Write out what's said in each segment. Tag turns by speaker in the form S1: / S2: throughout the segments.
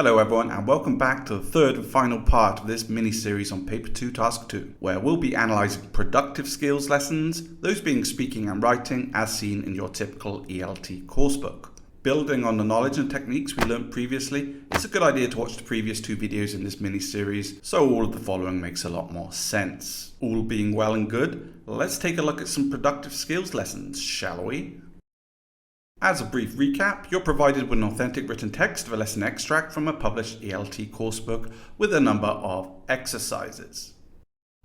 S1: Hello everyone, and welcome back to the third and final part of this mini-series on Paper 2 Task 2, where we'll be analysing productive skills lessons, those being speaking and writing as seen in your typical ELT coursebook. Building on the knowledge and techniques we learned previously, it's a good idea to watch the previous two videos in this mini-series, so all of the following makes a lot more sense. All being well and good, let's take a look at some productive skills lessons, shall we? As a brief recap, you're provided with an authentic written text of a lesson extract from a published ELT coursebook with a number of exercises.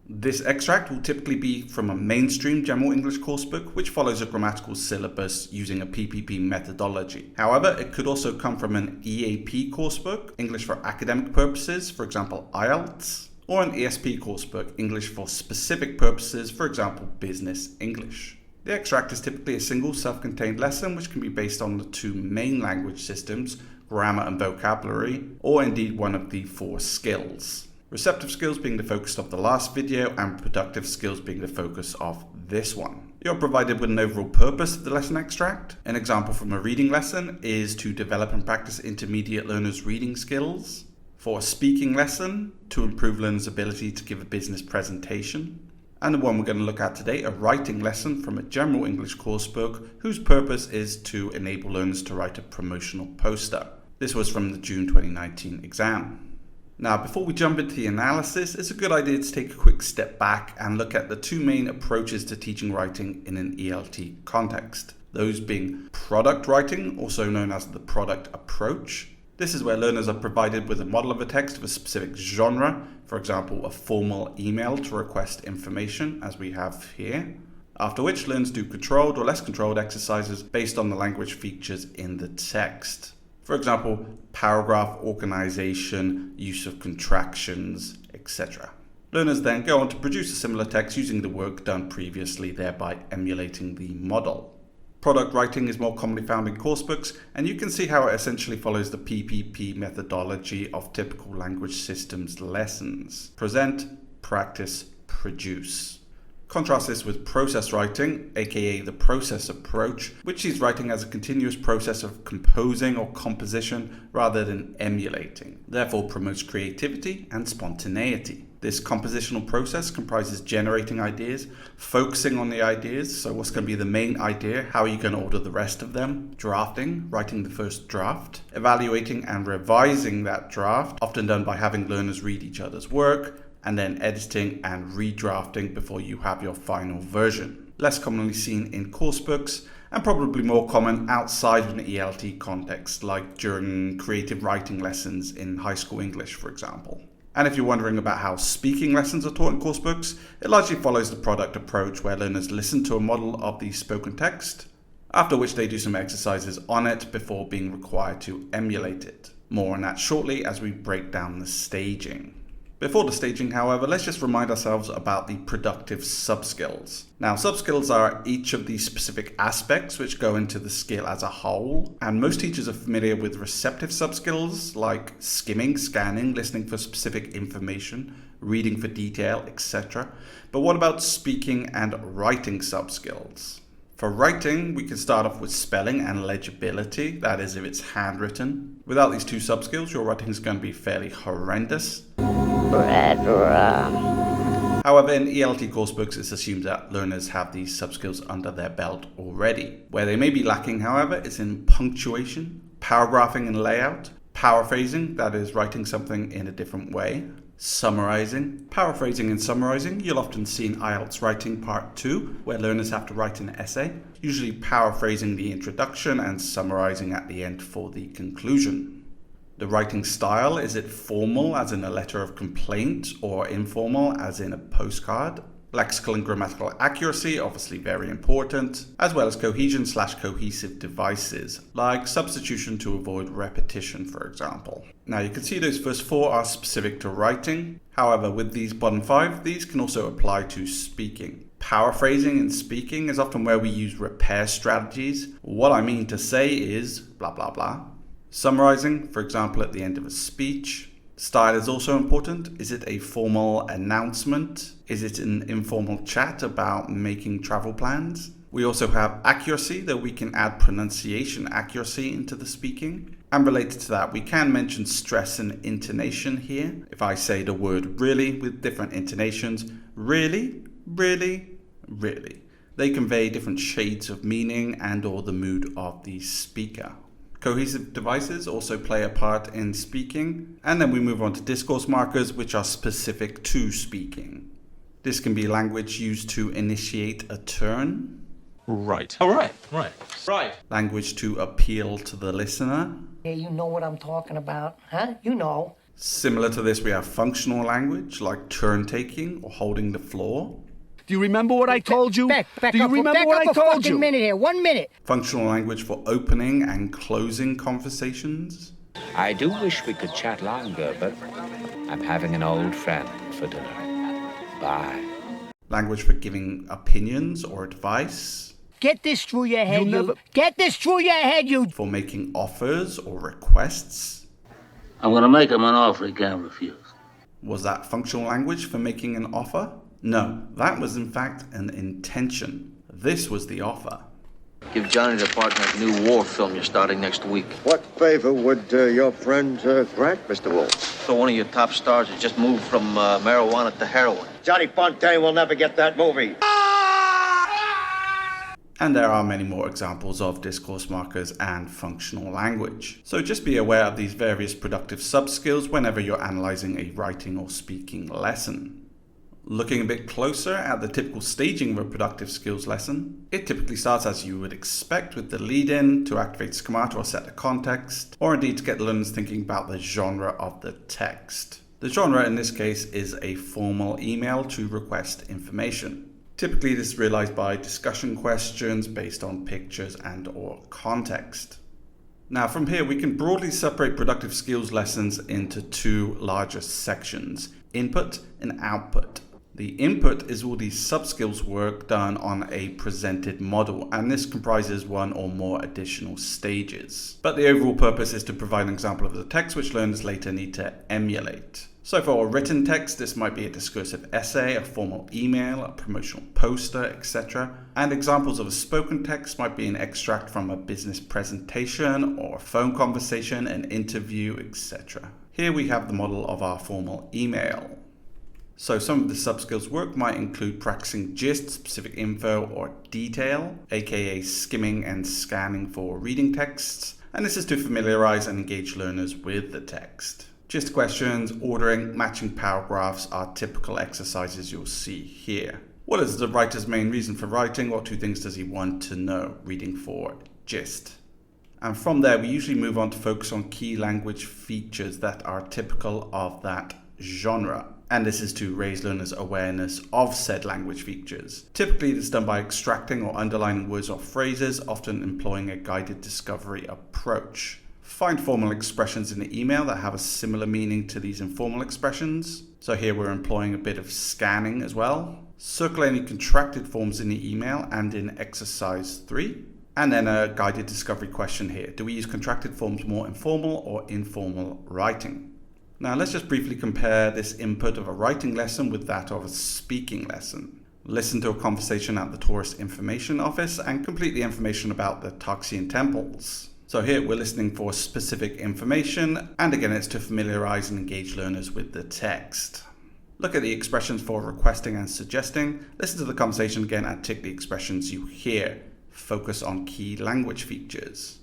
S1: This extract will typically be from a mainstream general English coursebook which follows a grammatical syllabus using a PPP methodology. However, it could also come from an EAP coursebook, English for academic purposes, for example IELTS, or an ESP coursebook, English for specific purposes, for example business English. The extract is typically a single self-contained lesson which can be based on the two main language systems, grammar and vocabulary, or indeed one of the four skills. Receptive skills being the focus of the last video and productive skills being the focus of this one. You're provided with an overall purpose of the lesson extract. An example from a reading lesson is to develop and practice intermediate learners' reading skills. For a speaking lesson, to improve learners' ability to give a business presentation. And the one we're going to look at today, a writing lesson from a general English coursebook whose purpose is to enable learners to write a promotional poster. This was from the June 2019 exam. Now, before we jump into the analysis, it's a good idea to take a quick step back and look at the two main approaches to teaching writing in an ELT context. Those being product writing, also known as the product approach. This is where learners are provided with a model of a text of a specific genre, for example, a formal email to request information, as we have here. After which, learners do controlled or less controlled exercises based on the language features in the text. For example, paragraph organization, use of contractions, etc. Learners then go on to produce a similar text using the work done previously, thereby emulating the model. Product writing is more commonly found in coursebooks, and you can see how it essentially follows the PPP methodology of typical language systems lessons. Present, practice, produce. Contrast this with process writing, aka the process approach, which is writing as a continuous process of composing or composition rather than emulating. Therefore promotes creativity and spontaneity. This compositional process comprises generating ideas, focusing on the ideas, so what's going to be the main idea, how are you going to order the rest of them, drafting, writing the first draft, evaluating and revising that draft, often done by having learners read each other's work, and then editing and redrafting before you have your final version. Less commonly seen in coursebooks, and probably more common outside of an ELT context, like during creative writing lessons in high school English, for example. And if you're wondering about how speaking lessons are taught in coursebooks, it largely follows the product approach where learners listen to a model of the spoken text, after which they do some exercises on it before being required to emulate it. More on that shortly as we break down the staging. Before the staging, however, let's just remind ourselves about the productive sub-skills. Now, sub-skills are each of the specific aspects which go into the skill as a whole, and most teachers are familiar with receptive sub-skills like skimming, scanning, listening for specific information, reading for detail, etc. But what about speaking and writing sub-skills? For writing, we can start off with spelling and legibility, that is if it's handwritten. Without these two sub-skills, your writing is going to be fairly horrendous. However, in ELT coursebooks, it's assumed that learners have these sub-skills under their belt already. Where they may be lacking, however, is in punctuation, paragraphing and layout, paraphrasing, that is writing something in a different way, summarizing. Paraphrasing and summarizing, you'll often see in IELTS Writing Part 2, where learners have to write an essay, usually paraphrasing the introduction and summarizing at the end for the conclusion. The writing style, is it formal as in a letter of complaint or informal as in a postcard? Lexical and grammatical accuracy, obviously very important, as well as cohesion/cohesive devices, like substitution to avoid repetition, for example. Now you can see those first four are specific to writing. However, with these bottom five, these can also apply to speaking. Paraphrasing and speaking is often where we use repair strategies. What I mean to say is blah blah blah. Summarizing, for example, at the end of a speech. Style is also important. Is it a formal announcement? Is it an informal chat about making travel plans? We also have accuracy, that we can add pronunciation accuracy into the speaking. And related to that, we can mention stress and intonation here. If I say the word really with different intonations, really, really, really, they convey different shades of meaning and or the mood of the speaker. Cohesive devices also play a part in speaking. And then we move on to discourse markers, which are specific to speaking. This can be language used to initiate a turn.
S2: Right. Oh, right.
S1: Language to appeal to the listener.
S3: Yeah, you know what I'm talking about, huh? You know.
S1: Similar to this, we have functional language, like turn-taking or holding the floor.
S4: Do you remember what I told you?
S3: Back
S4: Do you
S3: up,
S4: remember
S3: back
S4: what
S3: up
S4: I told
S3: a fucking
S4: you?
S3: minute here, 1 minute.
S1: Functional language for opening and closing conversations.
S5: I do wish we could chat longer, but I'm having an old friend for dinner. Bye.
S1: Language for giving opinions or advice.
S3: Get this through your head,
S4: never-
S3: Get this through your head, you.
S1: For making offers or requests.
S6: I'm going to make him an offer he can't refuse.
S1: Was that functional language for making an offer? No, that was in fact an intention. This was the offer.
S7: Give Johnny the part in that new war film you're starting next week.
S8: What favor would your friend grant, Mr. Wolf?
S7: So one of your top stars has just moved from marijuana to heroin.
S8: Johnny Fontaine will never get that movie.
S1: And there are many more examples of discourse markers and functional language. So just be aware of these various productive sub-skills whenever you're analysing a writing or speaking lesson. Looking a bit closer at the typical staging of a productive skills lesson, it typically starts as you would expect with the lead-in to activate schemata or set the context, or indeed to get the learners thinking about the genre of the text. The genre in this case is a formal email to request information. Typically this is realized by discussion questions based on pictures and or context. Now from here we can broadly separate productive skills lessons into two larger sections, input and output. The input is all the sub-skills work done on a presented model, and this comprises one or more additional stages. But the overall purpose is to provide an example of the text which learners later need to emulate. So for a written text, this might be a discursive essay, a formal email, a promotional poster, etc. And examples of a spoken text might be an extract from a business presentation or a phone conversation, an interview, etc. Here we have the model of our formal email. So some of the sub-skills work might include practicing gist, specific info, or detail, aka skimming and scanning for reading texts. And this is to familiarize and engage learners with the text. Gist questions, ordering, matching paragraphs are typical exercises you'll see here. What is the writer's main reason for writing? What two things does he want to know? Reading for gist. And from there, we usually move on to focus on key language features that are typical of that genre. And this is to raise learners' awareness of said language features. Typically, this is done by extracting or underlining words or phrases, often employing a guided discovery approach. Find formal expressions in the email that have a similar meaning to these informal expressions. So here we're employing a bit of scanning as well. Circle any contracted forms in the email and in exercise 3. And then a guided discovery question here. Do we use contracted forms more in formal or informal writing? Now let's just briefly compare this input of a writing lesson with that of a speaking lesson. Listen to a conversation at the tourist information office and complete the information about the Taxian temples. So here we're listening for specific information, and again it's to familiarize and engage learners with the text. Look at the expressions for requesting and suggesting. Listen to the conversation again and tick the expressions you hear. Focus on key language features.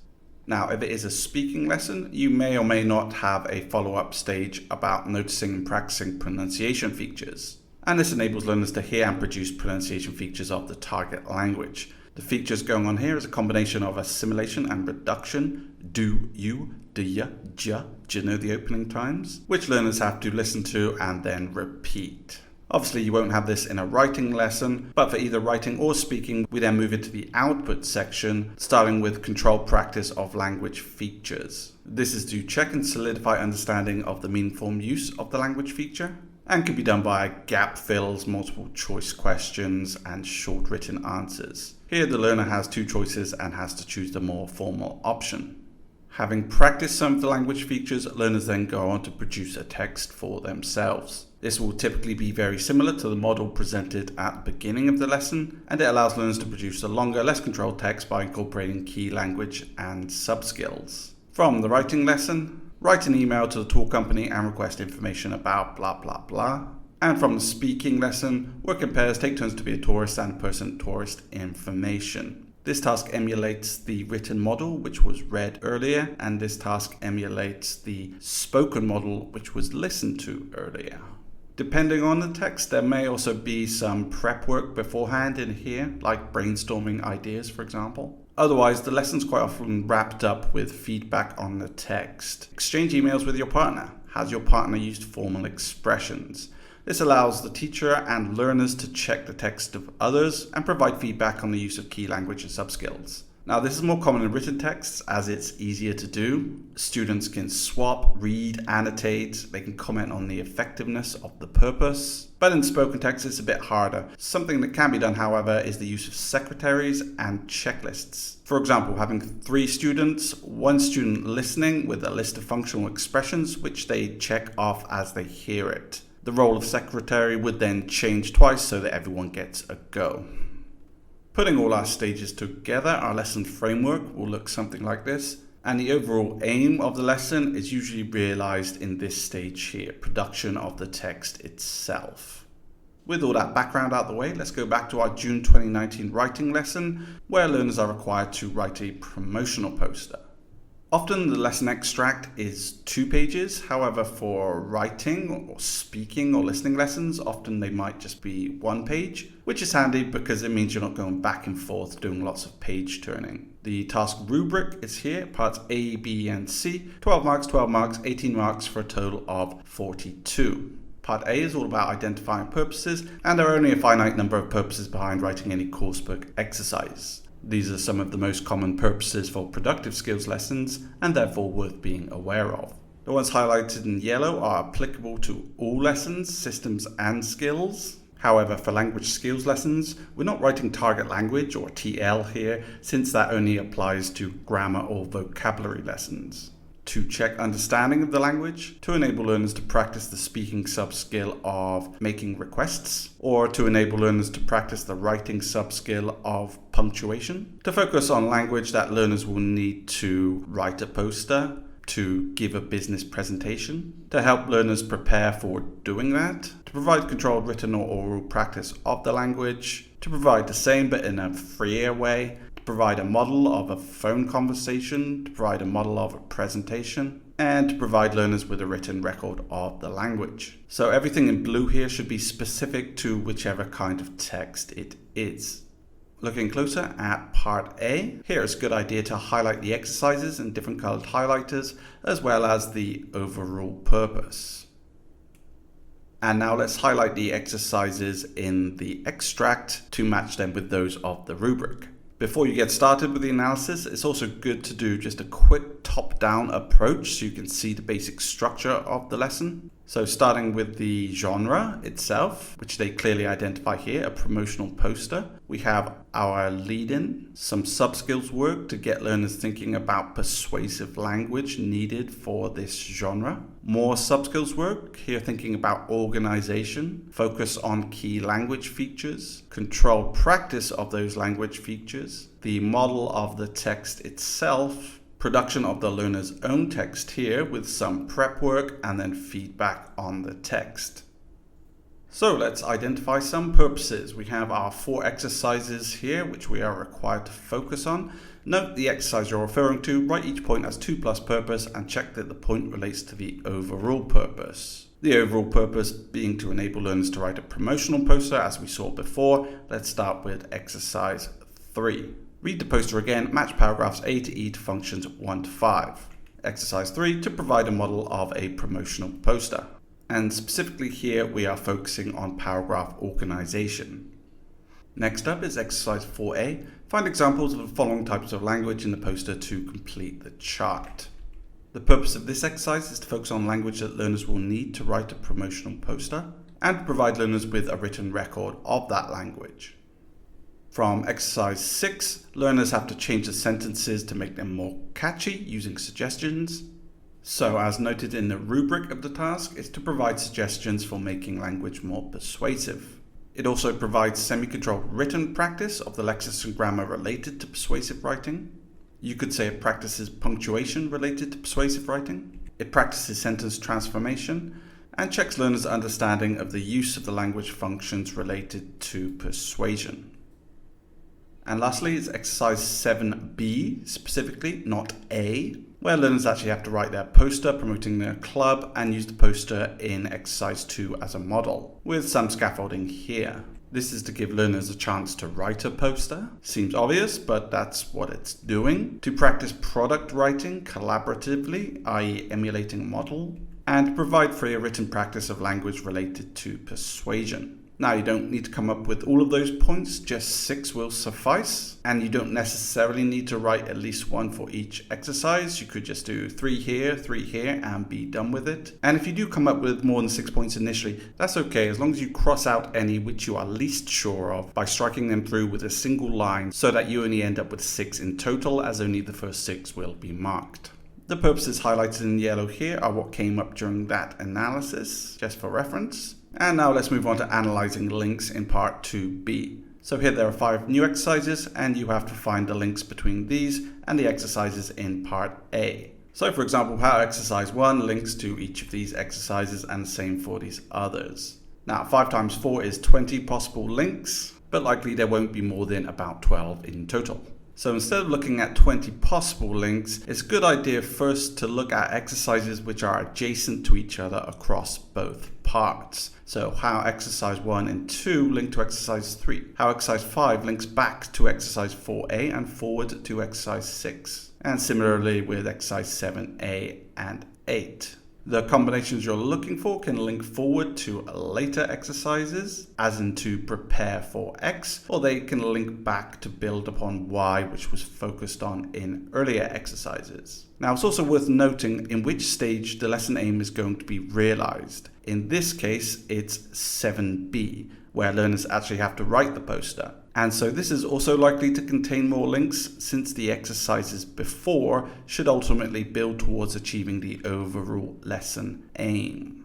S1: Now, if it is a speaking lesson, you may or may not have a follow-up stage about noticing and practicing pronunciation features. And this enables learners to hear and produce pronunciation features of the target language. The features going on here is a combination of assimilation and reduction. Do, you, do ya, ja, do you know the opening times? Which learners have to listen to and then repeat. Obviously you won't have this in a writing lesson, but for either writing or speaking, we then move into the output section, starting with controlled practice of language features. This is to check and solidify understanding of the meaningful use of the language feature, and can be done by gap fills, multiple choice questions, and short written answers. Here the learner has two choices and has to choose the more formal option. Having practiced some of the language features, learners then go on to produce a text for themselves. This will typically be very similar to the model presented at the beginning of the lesson, and it allows learners to produce a longer, less controlled text by incorporating key language and sub-skills. From the writing lesson, write an email to the tour company and request information about blah blah blah. And from the speaking lesson, work in pairs, take turns to be a tourist and present tourist information. This task emulates the written model, which was read earlier, and this task emulates the spoken model, which was listened to earlier. Depending on the text, there may also be some prep work beforehand in here, like brainstorming ideas, for example. Otherwise, the lesson's quite often wrapped up with feedback on the text. Exchange emails with your partner. Has your partner used formal expressions? This allows the teacher and learners to check the text of others and provide feedback on the use of key language and subskills. Now, this is more common in written texts as it's easier to do. Students can swap, read, annotate, they can comment on the effectiveness of the purpose. But in spoken text, it's a bit harder. Something that can be done, however, is the use of secretaries and checklists. For example, having 3 students, 1 student listening with a list of functional expressions, which they check off as they hear it. The role of secretary would then change twice so that everyone gets a go. Putting all our stages together, our lesson framework will look something like this, and the overall aim of the lesson is usually realized in this stage here, production of the text itself. With all that background out the way, let's go back to our June 2019 writing lesson, where learners are required to write a promotional poster. Often the lesson extract is 2 pages, however for writing or speaking or listening lessons, often they might just be 1 page, which is handy because it means you're not going back and forth doing lots of page turning. The task rubric is here, parts A, B and C, 12 marks, 18 marks for a total of 42. Part A is all about identifying purposes, and there are only a finite number of purposes behind writing any coursebook exercise. These are some of the most common purposes for productive skills lessons and therefore worth being aware of. The ones highlighted in yellow are applicable to all lessons, systems and skills. However, for language skills lessons, we're not writing target language or TL here, since that only applies to grammar or vocabulary lessons. To check understanding of the language, to enable learners to practice the speaking sub-skill of making requests, or to enable learners to practice the writing sub-skill of punctuation, to focus on language that learners will need to write a poster, to give a business presentation, to help learners prepare for doing that, to provide controlled written or oral practice of the language, to provide the same but in a freer way, provide a model of a phone conversation, to provide a model of a presentation, and to provide learners with a written record of the language. So everything in blue here should be specific to whichever kind of text it is. Looking closer at part A, here it's a good idea to highlight the exercises in different colored highlighters, as well as the overall purpose. And now let's highlight the exercises in the extract to match them with those of the rubric. Before you get started with the analysis, it's also good to do just a quick top-down approach so you can see the basic structure of the lesson. So starting with the genre itself, which they clearly identify here, a promotional poster. We have our lead-in, some sub-skills work to get learners thinking about persuasive language needed for this genre. More sub-skills work, here thinking about organization, focus on key language features, controlled practice of those language features, the model of the text itself, production of the learner's own text here with some prep work and then feedback on the text. So let's identify some purposes. We have our 4 exercises here which we are required to focus on. Note the exercise you're referring to, write each point as 2 plus purpose and check that the point relates to the overall purpose. The overall purpose being to enable learners to write a promotional poster as we saw before. Let's start with exercise 3. Read the poster again, match paragraphs A to E to functions 1 to 5. Exercise 3, to provide a model of a promotional poster. And specifically here, we are focusing on paragraph organization. Next up is exercise 4A. Find examples of the following types of language in the poster to complete the chart. The purpose of this exercise is to focus on language that learners will need to write a promotional poster and to provide learners with a written record of that language. From exercise 6, learners have to change the sentences to make them more catchy using suggestions. So as noted in the rubric of the task, is to provide suggestions for making language more persuasive. It also provides semi-controlled written practice of the lexis and grammar related to persuasive writing. You could say it practices punctuation related to persuasive writing. It practices sentence transformation and checks learners' understanding of the use of the language functions related to persuasion. And lastly is exercise 7B, specifically, not A, where learners actually have to write their poster promoting their club and use the poster in exercise 2 as a model, with some scaffolding here. This is to give learners a chance to write a poster. Seems obvious, but that's what it's doing. To practice product writing collaboratively, i.e. emulating a model, and provide for a written practice of language related to persuasion. Now, you don't need to come up with all of those points, just 6 will suffice. And you don't necessarily need to write at least 1 for each exercise. You could just do 3 here, and be done with it. And if you do come up with more than 6 points initially, that's okay, as long as you cross out any which you are least sure of by striking them through with a single line, so that you only end up with 6 in total, as only the first 6 will be marked. The purposes highlighted in yellow here are what came up during that analysis, just for reference. And now let's move on to analyzing links in part 2b. So here there are 5 new exercises, and you have to find the links between these and the exercises in part A. So for example, how exercise 1 links to each of these exercises, and the same for these others. Now 5 times 4 is 20 possible links, but likely there won't be more than about 12 in total. So instead of looking at 20 possible links, it's a good idea first to look at exercises which are adjacent to each other across both parts. So how exercise 1 and 2 link to exercise 3. How exercise 5 links back to exercise 4a and forward to exercise 6. And similarly with exercise 7a and 8. The combinations you're looking for can link forward to later exercises, as in to prepare for X, or they can link back to build upon Y, which was focused on in earlier exercises. Now, it's also worth noting in which stage the lesson aim is going to be realized. In this case, it's 7B, where learners actually have to write the poster. And so this is also likely to contain more links, since the exercises before should ultimately build towards achieving the overall lesson aim.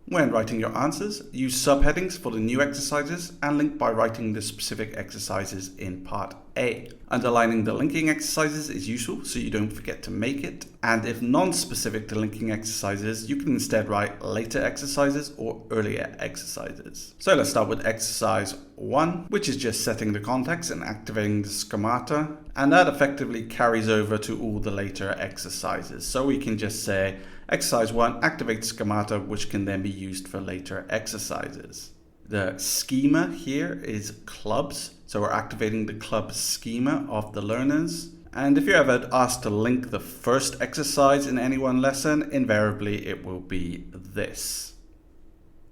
S1: When writing your answers, use subheadings for the new exercises and link by writing the specific exercises in part A. Underlining the linking exercises is useful so you don't forget to make it. And if non-specific to linking exercises, you can instead write later exercises or earlier exercises. So let's start with exercise 1, which is just setting the context and activating the schemata. And that effectively carries over to all the later exercises. So we can just say, exercise 1 activates schemata, which can then be used for later exercises. The schema here is clubs, so we're activating the club schema of the learners. And if you're ever asked to link the first exercise in any one lesson, invariably it will be this.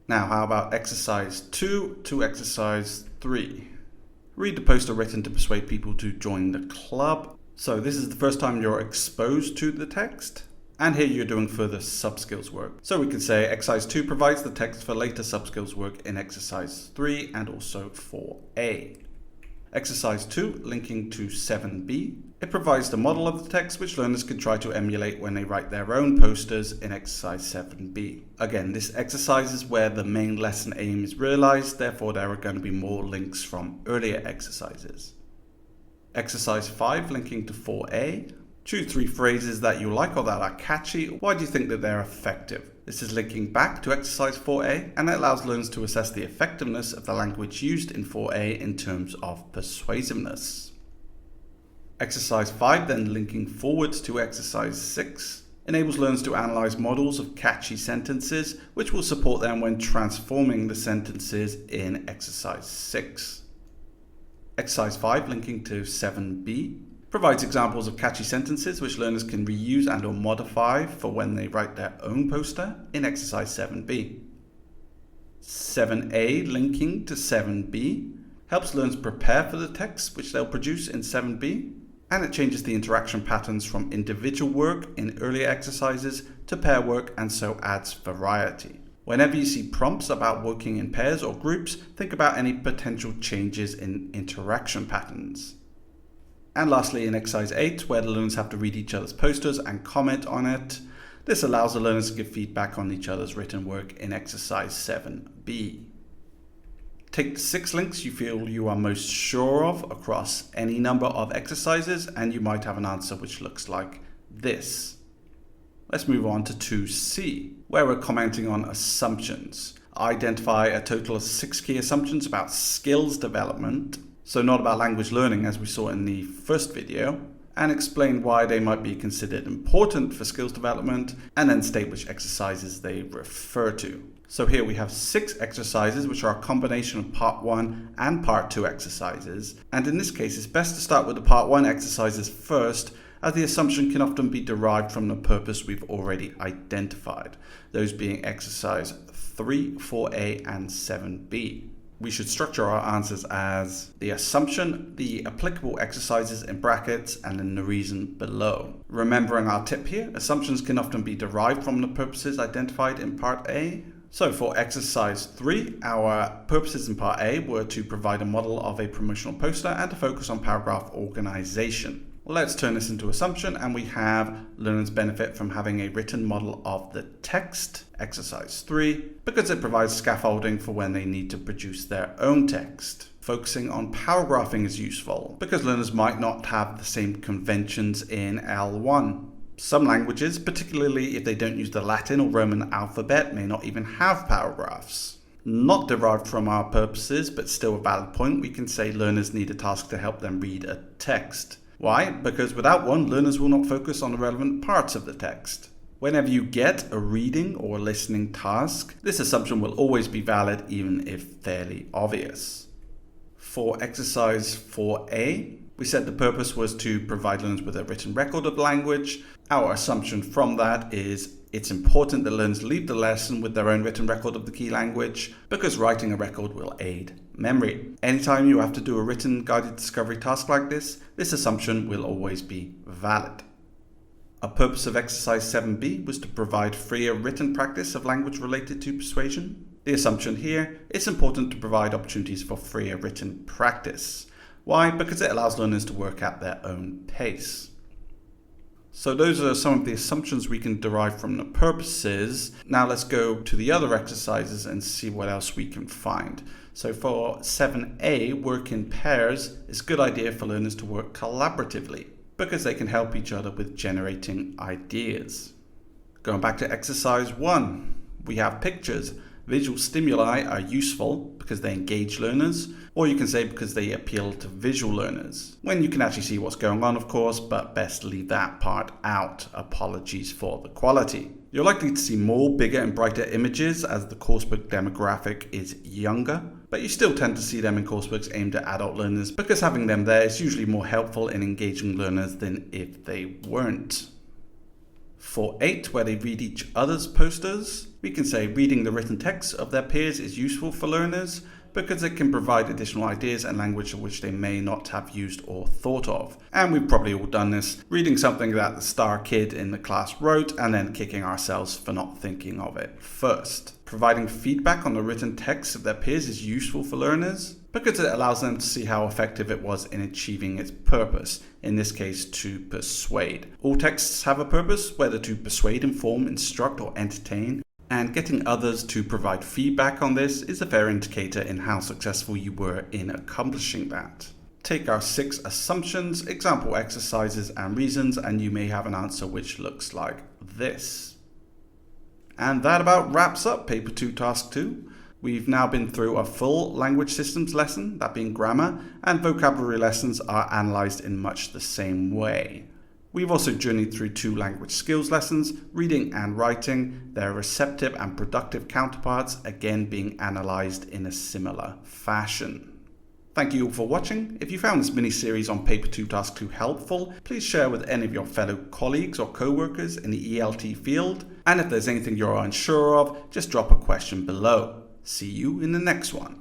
S1: Now, how about exercise 2 to exercise 3? Read the poster written to persuade people to join the club. So this is the first time you're exposed to the text. And here you're doing further sub-skills work. So we could say exercise 2 provides the text for later sub-skills work in exercise 3 and also 4a. Exercise 2, linking to 7b. It provides the model of the text which learners can try to emulate when they write their own posters in exercise 7b. Again, this exercise is where the main lesson aim is realized, therefore there are going to be more links from earlier exercises. Exercise 5, linking to 4a. Choose 3 phrases that you like or that are catchy. Why do you think that they're effective? This is linking back to exercise 4a, and it allows learners to assess the effectiveness of the language used in 4a in terms of persuasiveness. Exercise 5, then linking forwards to exercise 6, enables learners to analyze models of catchy sentences, which will support them when transforming the sentences in exercise 6. Exercise 5, linking to 7b, provides examples of catchy sentences which learners can reuse and or modify for when they write their own poster in exercise 7b. 7a, linking to 7b, helps learners prepare for the text which they'll produce in 7b, and it changes the interaction patterns from individual work in earlier exercises to pair work, and so adds variety. Whenever you see prompts about working in pairs or groups, think about any potential changes in interaction patterns. And lastly, in exercise 8, where the learners have to read each other's posters and comment on it, this allows the learners to give feedback on each other's written work in exercise 7b. Take the 6 links you feel you are most sure of across any number of exercises, and you might have an answer which looks like this. Let's move on to 2C, where we're commenting on assumptions. Identify a total of 6 key assumptions about skills development, so not about language learning as we saw in the first video, and explain why they might be considered important for skills development, and then state which exercises they refer to. So here we have 6 exercises, which are a combination of part 1 and part 2 exercises. And in this case, it's best to start with the part 1 exercises first, as the assumption can often be derived from the purpose we've already identified, those being exercise 3, 4a, and 7b. We should structure our answers as the assumption, the applicable exercises in brackets, and then the reason below. Remembering our tip here, assumptions can often be derived from the purposes identified in part A. So for exercise 3, our purposes in part A were to provide a model of a promotional poster and to focus on paragraph organization. Let's turn this into assumption, and we have learners benefit from having a written model of the text, exercise 3, because it provides scaffolding for when they need to produce their own text. Focusing on paragraphing is useful, because learners might not have the same conventions in L1. Some languages, particularly if they don't use the Latin or Roman alphabet, may not even have paragraphs. Not derived from our purposes, but still a valid point, we can say learners need a task to help them read a text. Why? Because without one, learners will not focus on the relevant parts of the text. Whenever you get a reading or listening task, this assumption will always be valid, even if fairly obvious. For exercise 4a, we said the purpose was to provide learners with a written record of the language. Our assumption from that is it's important that learners leave the lesson with their own written record of the key language, because writing a record will aid memory. Anytime you have to do a written guided discovery task like this assumption will always be valid. A purpose of exercise 7b was to provide freer written practice of language related to persuasion. The assumption here, it's important to provide opportunities for freer written practice. Why? Because it allows learners to work at their own pace. So those are some of the assumptions we can derive from the purposes. Now let's go to the other exercises and see what else we can find. So for 7a, work in pairs is a good idea for learners to work collaboratively, because they can help each other with generating ideas. Going back to exercise 1, we have pictures. Visual stimuli are useful because they engage learners, or you can say because they appeal to visual learners, when you can actually see what's going on, of course, but best leave that part out. Apologies for the quality. You're likely to see more, bigger and brighter images as the coursebook demographic is younger, but you still tend to see them in coursebooks aimed at adult learners, because having them there is usually more helpful in engaging learners than if they weren't. For 8, where they read each other's posters, we can say reading the written text of their peers is useful for learners, because it can provide additional ideas and language which they may not have used or thought of. And we've probably all done this, reading something that the star kid in the class wrote and then kicking ourselves for not thinking of it first. Providing feedback on the written text of their peers is useful for learners, because it allows them to see how effective it was in achieving its purpose, in this case to persuade. All texts have a purpose, whether to persuade, inform, instruct, or entertain, and getting others to provide feedback on this is a fair indicator in how successful you were in accomplishing that. Take our 6 assumptions, example exercises, and reasons, and you may have an answer which looks like this. And that about wraps up Paper 2 Task 2. We've now been through a full language systems lesson, that being grammar, and vocabulary lessons are analysed in much the same way. We've also journeyed through 2 language skills lessons, reading and writing, their receptive and productive counterparts again being analysed in a similar fashion. Thank you all for watching. If you found this mini-series on Paper 2 Task 2 helpful, please share with any of your fellow colleagues or co-workers in the ELT field, and if there's anything you're unsure of, just drop a question below. See you in the next one.